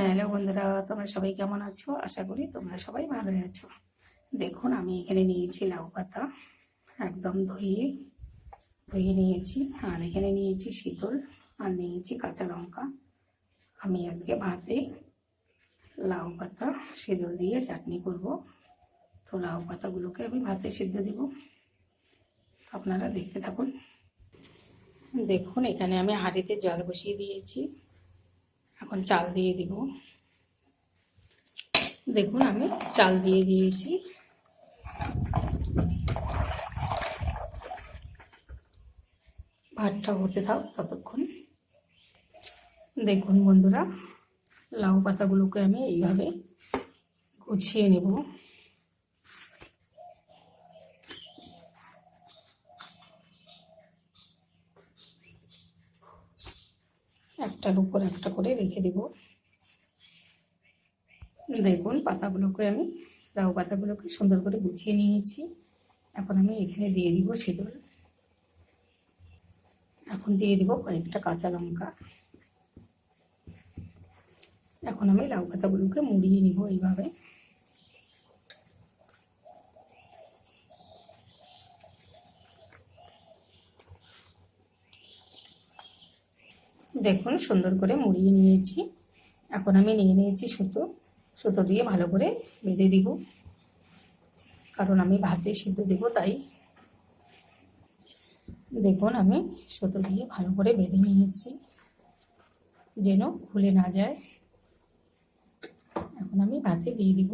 Hello বন্ধুরা, তোমরা সবাই কেমন আছো? আশা করি তোমরা সবাই ভালোই আছো। দেখুন, আমি এখানে নিয়েছি লাউ পাতা, একদম ধুয়ে ধুয়ে নিয়েছি। আর এখানে নিয়েছি শীতল, আর নিয়েছি কাঁচা লঙ্কা। আমি আজকে ভাতে লাউ পাতা শীতল দিয়ে চাটনি করব। তো লাউ পাতাগুলোকে আমি ভাতে সিদ্ধ দেব, আপনারা দেখতে থাকুন। দেখুন, এখানে আমি হাঁড়িতে জল বসিয়ে দিয়েছি, এখন চাল দিয়ে দিব। দেখুন, আমি চাল দিয়ে দিয়েছি। ভাতটা হতে থাক ততক্ষণ। দেখুন বন্ধুরা, লাউ পাতাগুলোকে আমি এইভাবে গুছিয়ে নেব। একটার উপর একটা করে রেখে দেব। দেখুন, পাতাগুলোকে আমি লাউ পাতাগুলোকে সুন্দর করে গুছিয়ে নিয়েছি। এখন আমি এখানে দিয়ে দিব শীতল। এখন দিয়ে দিব কয়েকটা কাঁচা লঙ্কা। এখন আমি লাউ পাতাগুলোকে মুড়িয়ে নিব এইভাবে। দেখুন, সুন্দর করে মুড়িয়ে নিয়েছি। এখন আমি নিয়ে নিয়েছি সুতো। সুতো দিয়ে ভালো করে বেঁধে দিব, কারণ আমি ভাতে সিদ্ধ দেব তাই। দেখুন, আমি সুতো দিয়ে ভালো করে বেঁধে নিয়েছি যেন খুলে না যায়। এখন আমি ভাতে দিয়ে দিব।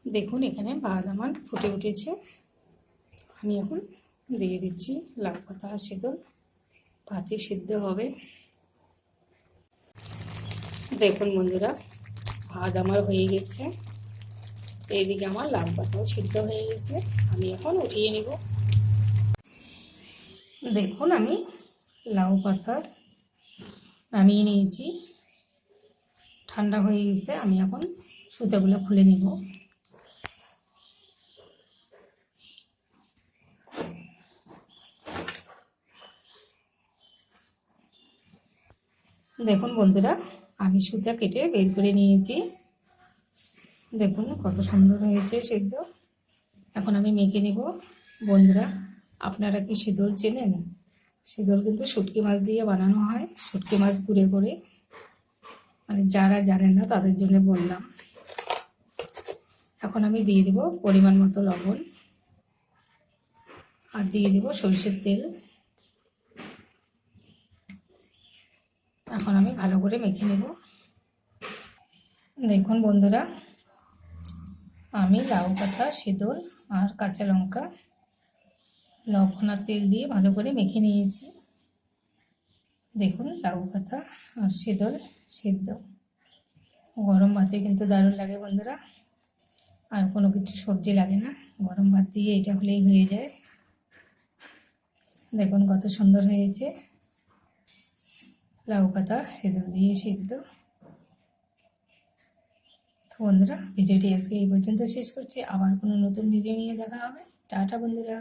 দেখুন, এখানে ভাত আমার ফুটে উঠেছে। আমি এখন দিয়ে দিচ্ছি লাউ পাতা সিদ্ধ। ভাতে সিদ্ধ হবে। দেখুন বন্ধুরা, ভাত আমার হয়ে গেছে। এইদিকে আমার লাউ পাতাও সিদ্ধ হয়ে গেছে। আমি এখন উঠিয়ে নেব। দেখুন, আমি লাউ পাতা নামিয়ে নিয়েছি, ঠান্ডা হয়ে গেছে। আমি এখন সুতোগুলো খুলে নেব। দেখুন বন্ধুরা, আমি সুতা কেটে বের করে নিয়েছি। দেখুন কত সুন্দর হয়েছে সিদ্ধ। এখন আমি মেখে নেব। বন্ধুরা, আপনারা কি শীতল চেনেন? শীতল কিন্তু শুটকি মাছ দিয়ে বানানো হয়, শুটকি মাছ গুঁড়ে করে। মানে যারা জানেন না তাদের জন্য বললাম। এখন আমি দিয়ে দেব পরিমাণ মতো লবণ, আর দিয়ে দেব সরষের তেল। এখন আমি ভালো করে মেখে নেব। দেখুন বন্ধুরা, আমি লাউ পাতা শীতল আর কাঁচা লঙ্কা লবণ আর তেল দিয়ে ভালো করে মেখে নিয়েছি। দেখুন, লাউ পাতা আর শীতল সিদ্ধ গরম ভাতে কিন্তু দারুণ লাগে বন্ধুরা। আর কোনো কিছু সবজি লাগে না, গরম ভাত দিয়ে এটা হলেই হয়ে যায়। দেখুন কত সুন্দর হয়েছে লাউ পাতা শীতল দিয়ে সিদ্ধ। তো বন্ধুরা, ভিডিওটি আজকে এই পর্যন্ত শেষ করছি। আবার কোনো নতুন ভিডিও নিয়ে দেখা হবে। টাটা বন্ধুরা।